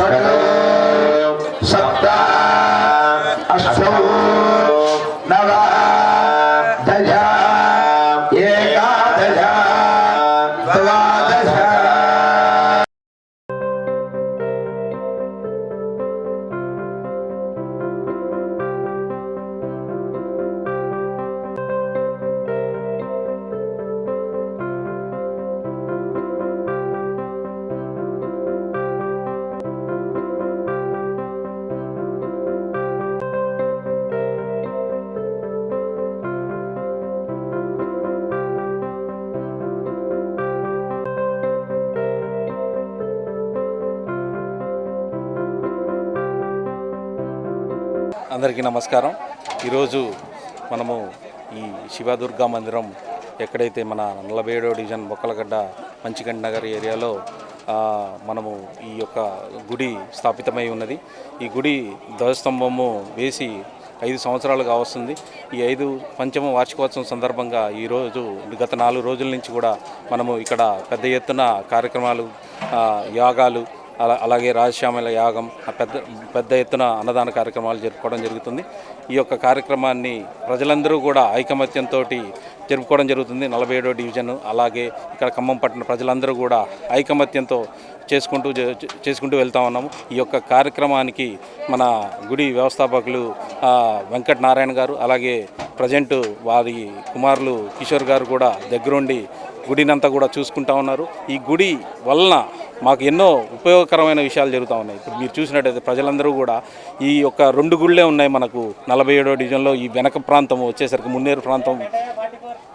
षट् सप्त अष्टौ नव दश एकादश द्वादश। అందరికీ నమస్కారం. ఈరోజు మనము ఈ శివదుర్గా మందిరం ఎక్కడైతే మన 47వ డివిజన్ బొక్కలగడ్డ మంచిగండ నగర్ ఏరియాలో మనము ఈ యొక్క గుడి స్థాపితమై ఉన్నది. ఈ గుడి ధ్వజస్తంభము వేసి 5 సంవత్సరాలుగా వస్తుంది. ఈ 5 పంచమ వార్షికోత్సవం సందర్భంగా ఈరోజు గత 4 రోజుల నుంచి కూడా మనము ఇక్కడ పెద్ద ఎత్తున కార్యక్రమాలు, యాగాలు, అలాగే రాజశ్యామల యాగం, పెద్ద ఎత్తున అన్నదాన కార్యక్రమాలు జరుపుకోవడం జరుగుతుంది. ఈ యొక్క కార్యక్రమాన్ని ప్రజలందరూ కూడా ఐకమత్యంతో జరుపుకోవడం జరుగుతుంది. 47వ డివిజన్ అలాగే ఇక్కడ ఖమ్మం పట్టణ ప్రజలందరూ కూడా ఐకమత్యంతో చేసుకుంటూ వెళ్తా ఉన్నాము. ఈ యొక్క కార్యక్రమానికి మన గుడి వ్యవస్థాపకులు వెంకట నారాయణ గారు, అలాగే ప్రజెంట్ వారి కుమారులు కిషోర్ గారు కూడా దగ్గరుండి గుడినంతా కూడా చూసుకుంటా ఉన్నారు. ఈ గుడి వలన మాకు ఎన్నో ఉపయోగకరమైన విషయాలు జరుగుతూ ఉన్నాయి. ఇప్పుడు మీరు చూసినట్టయితే ప్రజలందరూ కూడా ఈ యొక్క 2 గుళ్ళే ఉన్నాయి మనకు 47వ డివిజన్లో. ఈ వెనక ప్రాంతం వచ్చేసరికి మున్నేరు ప్రాంతం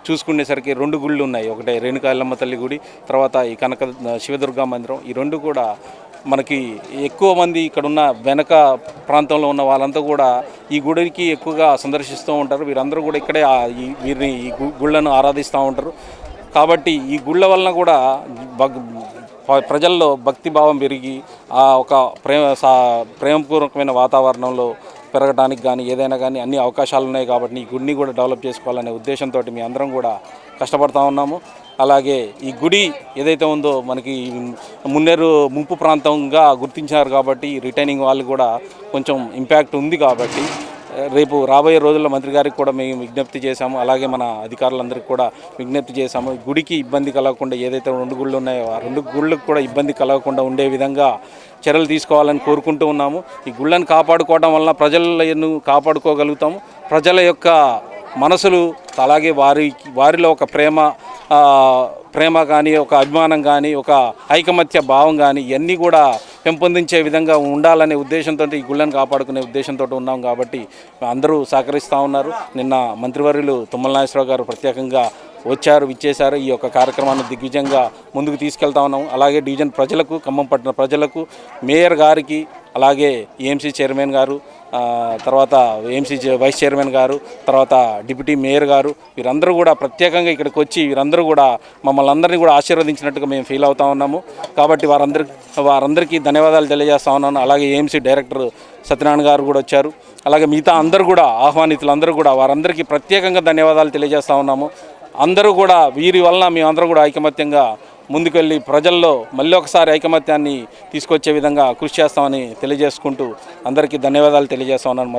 చూసుకునేసరికి 2 గుళ్ళు ఉన్నాయి. ఒకటే రేణుకా ఎల్లమ్మ తల్లి గుడి, తర్వాత ఈ కనక శివదుర్గా మందిరం. ఈ 2 కూడా మనకి ఎక్కువ మంది ఇక్కడున్న వెనక ప్రాంతంలో ఉన్న వాళ్ళంతా కూడా ఈ గుడికి ఎక్కువగా సందర్శిస్తూ ఉంటారు. వీరందరూ కూడా ఇక్కడే వీరిని ఈ గుళ్ళను ఆరాధిస్తూ ఉంటారు. కాబట్టి ఈ గుళ్ళ వలన కూడా ప్రజల్లో భక్తిభావం పెరిగి ఒక ప్రేమపూర్వకమైన వాతావరణంలో పెరగడానికి కానీ ఏదైనా కానీ అన్ని అవకాశాలు ఉన్నాయి. కాబట్టి ఈ గుడిని కూడా డెవలప్ చేసుకోవాలనే ఉద్దేశంతో మీ అందరం కూడా కష్టపడతా ఉన్నాము. అలాగే ఈ గుడి ఏదైతే ఉందో మనకి మున్నేరు ముంపు ప్రాంతంగా గుర్తించారు కాబట్టి రిటైనింగ్ వాళ్ళు కూడా కొంచెం ఇంపాక్ట్ ఉంది. కాబట్టి రేపు రాబోయే రోజుల్లో మంత్రి గారికి కూడా మేము విజ్ఞప్తి చేశాము. అలాగే మన అధికారులందరికీ కూడా విజ్ఞప్తి చేశాము. గుడికి ఇబ్బంది కలగకుండా ఏదైతే 2 గుళ్ళు ఉన్నాయో ఆ 2 గుళ్ళకు కూడా ఇబ్బంది కలగకుండా ఉండే విధంగా చర్యలు తీసుకోవాలని కోరుకుంటూ ఉన్నాము. ఈ గుళ్ళను కాపాడుకోవడం వలన ప్రజలను కాపాడుకోగలుగుతాము. ప్రజల యొక్క మనసులు అలాగే వారిలో ఒక ప్రేమ కానీ, ఒక అభిమానం కానీ, ఒక ఐకమత్య భావం కానీ ఇవన్నీ కూడా పెంపొందించే విధంగా ఉండాలనే ఉద్దేశంతో ఈ గుళ్ళను కాపాడుకునే ఉద్దేశంతో ఉన్నాం. కాబట్టి అందరూ సహకరిస్తూ ఉన్నారు. నిన్న మంత్రివర్యులు తుమ్మల నాగేశ్వరరావు గారు ప్రత్యేకంగా విచ్చేశారు. ఈ యొక్క కార్యక్రమాన్ని దిగ్విజయంగా ముందుకు తీసుకెళ్తా ఉన్నాము. అలాగే డివిజన్ ప్రజలకు, ఖమ్మం పట్టణ ప్రజలకు, మేయర్ గారికి, అలాగే ఏఎంసీ చైర్మన్ గారు, తర్వాత ఏఎంసీ వైస్ చైర్మన్ గారు, తర్వాత డిప్యూటీ మేయర్ గారు, వీరందరూ కూడా ప్రత్యేకంగా ఇక్కడికి వచ్చి వీరందరూ కూడా మమ్మల్ని అందరినీ కూడా ఆశీర్వదించినట్టుగా మేము ఫీల్ అవుతా ఉన్నాము. కాబట్టి వారందరికీ ధన్యవాదాలు తెలియజేస్తా ఉన్నాను. అలాగే ఏఎంసీ డైరెక్టర్ సత్యనారాయణ గారు కూడా వచ్చారు. అలాగే మిగతా అందరూ కూడా ఆహ్వానితులందరూ కూడా వారందరికీ ప్రత్యేకంగా ధన్యవాదాలు తెలియజేస్తా ఉన్నాము. అందరూ కూడా వీరి వలన మేమందరూ కూడా ఐకమత్యంగా ముందుకెళ్ళి ప్రజల్లో మళ్ళీ ఒకసారి ఐకమత్యాన్ని తీసుకొచ్చే విధంగా కృషి చేస్తామని తెలియజేసుకుంటూ అందరికీ ధన్యవాదాలు తెలియజేస్తా ఉన్నాను.